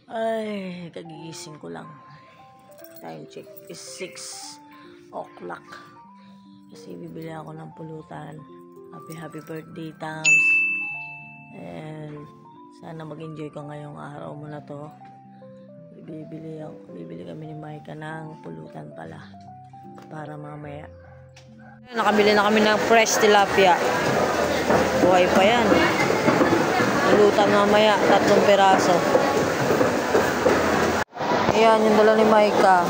Ay, kagigising ko lang. Time check is 6 o'clock. Kasi bibili ako ng pulutan. Happy birthday, Tams. And sana mag-enjoy ka ngayong araw mo na to. Bibili kami ni Micah ng pulutan pala. Para mamaya. Nakabili na kami ng fresh tilapia. Buhay pa yan. Pulutan mamaya, 3 piraso. Ayan, yung dala ni Micah.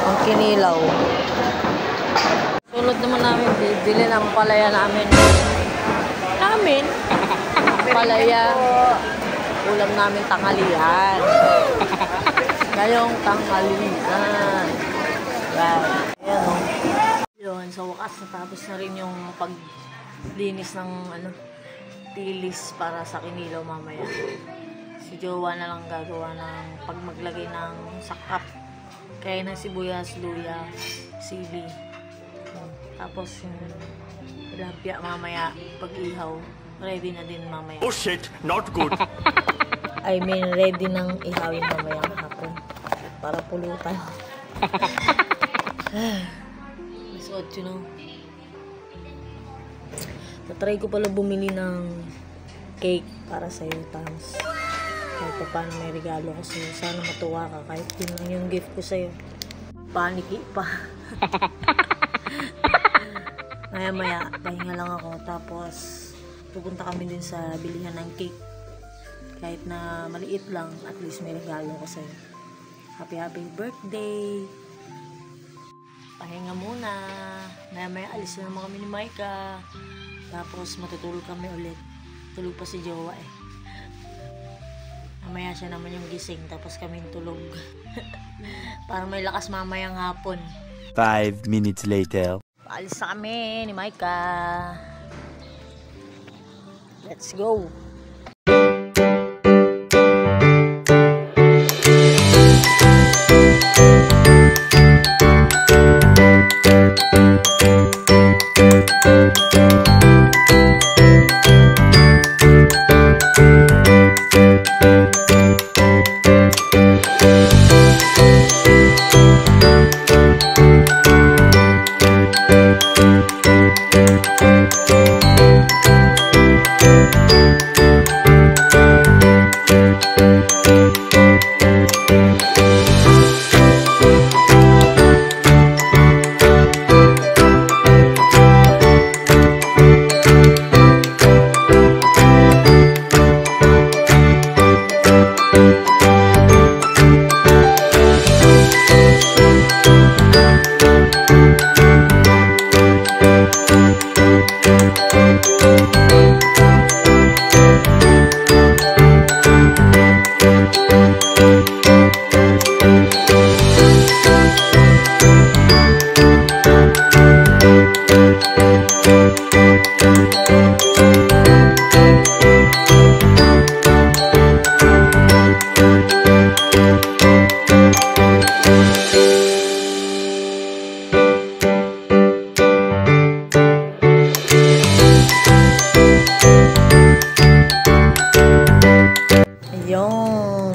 Ang kinilaw. Sunod naman namin, bibili ng palaya namin. Palaya. Ulam namin tanghalian. Ngayong tanghalian. Yan. Ayan o. Yun, sa wakas natapos na rin yung paglinis ng tilis para sa kinilaw mamaya. Si Jowa na lang gagawa ng pag maglagay ng sakap. Kaya ng sibuyas, luya, sili. Tapos yung tilapia mamaya pag ihaw. Ready na din mamaya. Oh shit, not good. I mean, ready nang ihawin mamaya hapon. Para pulutan. Masod, you know. Tatry ko pala bumili ng cake para sa'yo, Tams. Kahit pa paano may regalo ko sa'yo. Sana matuwa ka kahit yun lang yung gift ko sa'yo. Paniki pa. Maya pahinga lang ako. Tapos pupunta kami din sa bilihan ng cake. Kahit na maliit lang, at least may regalo ko sa'yo. Happy birthday! Pahinga muna. Maya alis na naman kami ni Micah. Tapos matutulog kami ulit. Tulog pa si Jowa eh. Mamaya siya naman yung gising. Tapos kaming tulog. Para may lakas mamayang hapon. 5 minutes later. Paalis na kami ni Micah. Let's go!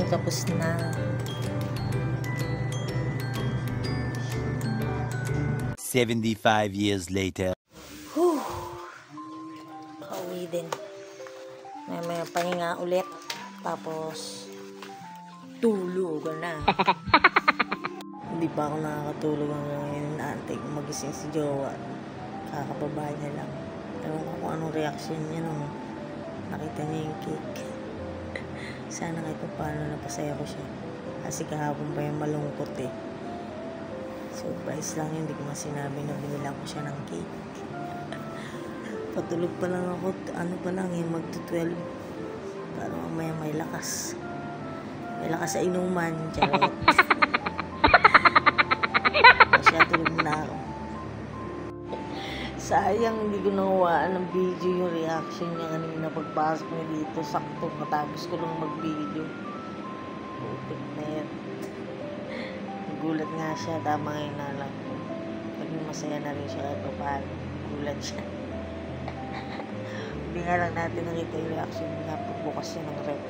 Tapos na. $75 years later. Pauwi din. May pahinga ulit. Tapos tulog na. Hindi pa ako nakakatulog hanggang ngayon. Naantay kong magising si Jowa. Kakababa niya lang. Ewan ko kung anong reaction niya nung nakita niya yung cake. Sana kahit paano napasaya ko siya. Kasi kahapon pa yung malungkot eh. Surprise lang yun. Hindi ko masinabi na binilang ko siya ng cake. Patulog pa lang ako. Ano pa lang eh, mag-12. Para mamaya may lakas. May lakas sa inuman. Charot. Siya tulog na ako. Sayang hindi ko nawawaan ng video yung reaction niya kanina pagpasok niya dito. Sakto matapos ko lang mag-video. Putik na yan. Nagulat nga siya. Tama ngayon na lang. Naging masaya na rin siya kahit paano. Nagulat siya. Hindi nga lang natin nakita yung reaction niya pagbukas siya ng rep.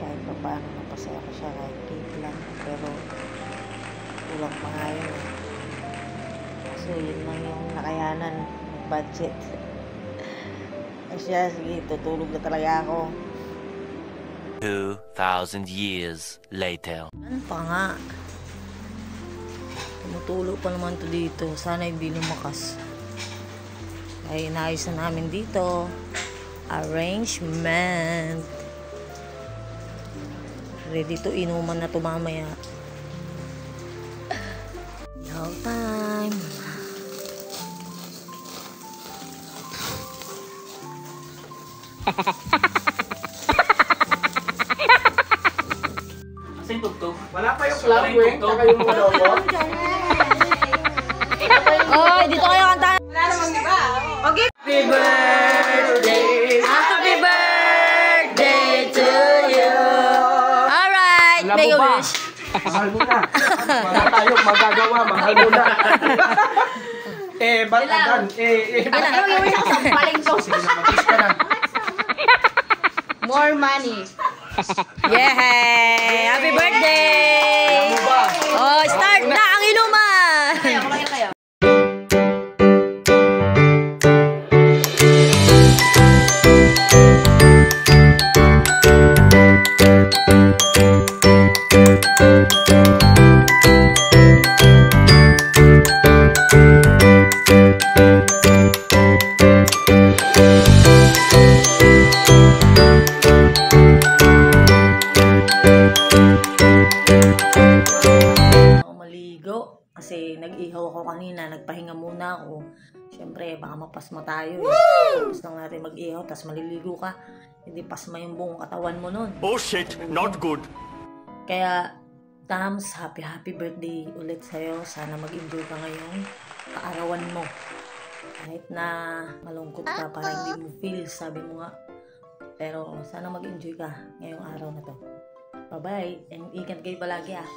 Kahit paano napasaya ko siya kahit cake lang. Pero kulang pa nga yun. So yun lang yung nakayanan ng budget. Siya, sige, tutulog na talaga ako. 2,000 years later. Ano pa nga? Tumutulo pa naman to dito. Sana hindi lumakas. Ay, inaayos na namin dito. Arrangement. Ready to inuman na to mamaya. Now time. Asan yung tugtog? Wala pa yung club, Weng, tsaka yung logo. Oy, dito kayo kanta. Wala namang iba. Okay. Happy birthday. Happy birthday to you. Alright, Alam make mo a ba? wish. Mahal mo na. Wala tayong magagawa, mahal mo na. Ba't adan? Ano yung wish ako sa paling to? Sige na, mag-kiss ka na. More money. Yeah! Happy birthday! Alam mo ba? Oh, start na ang inuman! Kumain kayo. Kasi nag-ihaw ako kanina, nagpahinga muna ako. Siyempre, baka mapasma tayo. Tapos lang natin mag-ihaw, tapos maliligo ka. Hindi pasma yung buong katawan mo nun. Oh shit, not good. Kaya, Tams, happy birthday ulit sa'yo. Sana mag-enjoy ka ngayong kaarawan mo. Kahit na malungkot ka, para hindi mo feel, sabi mo nga. Pero sana mag-enjoy ka ngayong araw na to. Bye-bye, and ingat kayo palagi ah.